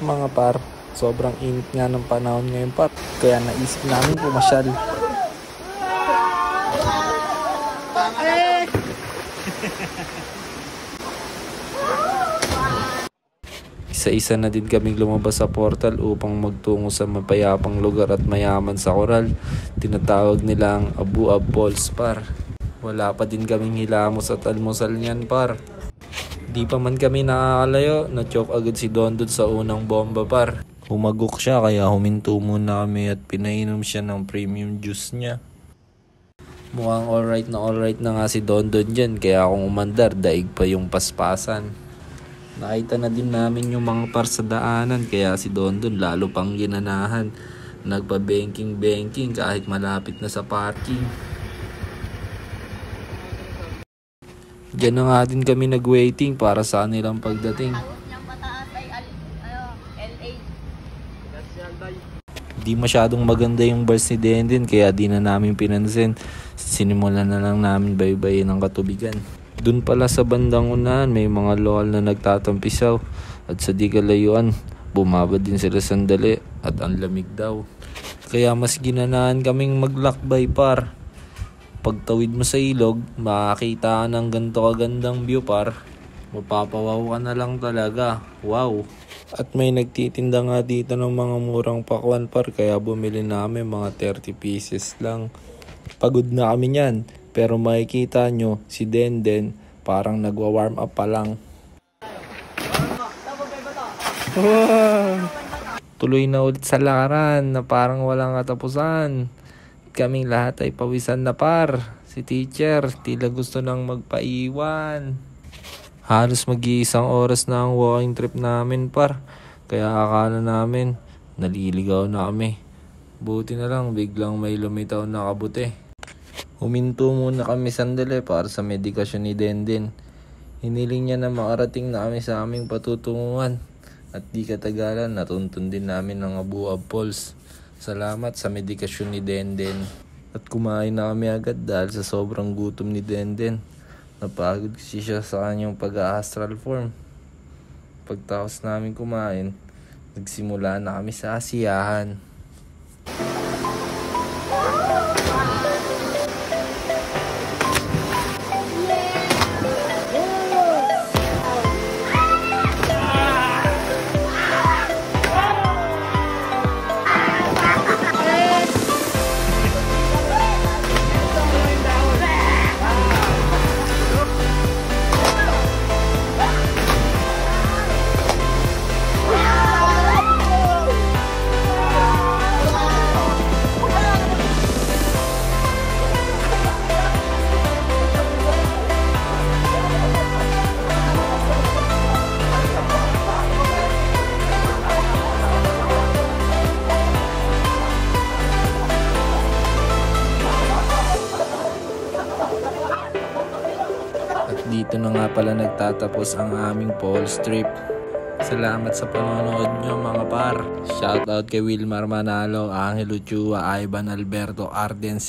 mga par. Sobrang init nga ng panahon ngayon par. Kaya naisip namin pumasyal. Isa-isa na din kaming lumabas sa portal upang magtungo sa mapayapang lugar at mayaman sa koral. Tinatawag nilang Abu Ab Falls par. Wala pa din kaming hilamos at almusal niyan par. Di pa man kami nakakalayo, na-choke agad si Dondon sa unang bomba par. Humagok siya kaya huminto muna kami at pinainom siya ng premium juice niya. Mukhang alright na nga si Dondon dyan, kaya kung umandar daig pa yung paspasan. Nakita na din namin yung mga par sa daanan, kaya si Dondon lalo pang ginanahan. Nagpa-banking kahit malapit na sa parking. Diyan na nga din kami nag-waiting para sa kanilang pagdating. Di masyadong maganda yung bars ni Denden kaya di na namin pinansin. Sinimulan na lang namin baybayin ng katubigan. Dun pala sa bandang unahan may mga lokal na nagtatampisaw at sa di kalayuan bumaba din sila sandali at ang lamig daw. Kaya mas ginanahan kaming maglakbay par. Pagtawid mo sa ilog, makakita ka ng ganito kagandang view par. Mapapawaw ka na lang talaga. Wow! At may nagtitinda nga dito ng mga murang pakwan par, kaya bumili namin mga 30 pieces lang. Pagod na kami niyan, pero makikita nyo si Denden parang nagwa-warm up pa lang. Wow! Tuloy na ulit sa lakaran na parang walang katapusan. Kaming lahat ay pawisan na par. Si teacher tila gusto nang magpaiwan. Halos mag-iisang oras na ang walking trip namin par. Kaya akala namin naliligaw na kami. Buti na lang biglang may lumitaw na kabuti. Huminto muna kami sandali para sa medikasyon ni Denden. Hiniling niya na makarating na kami sa aming patutunguhan. At di katagalan natuntun din namin ng Abu Ab Falls. Salamat sa medikasyon ni Denden. At kumain na kami agad dahil sa sobrang gutom ni Denden. Napagod kasi siya sa kanyang pag-astral form. Pagtapos namin kumain, nagsimula na kami sa asiyahan. Dito na nga pala nagtatapos ang aming Falls trip. Salamat sa panonood nyo mga par. Shoutout kay Wilmar Manalo, Angel Uchua, Ivan Alberto Arden.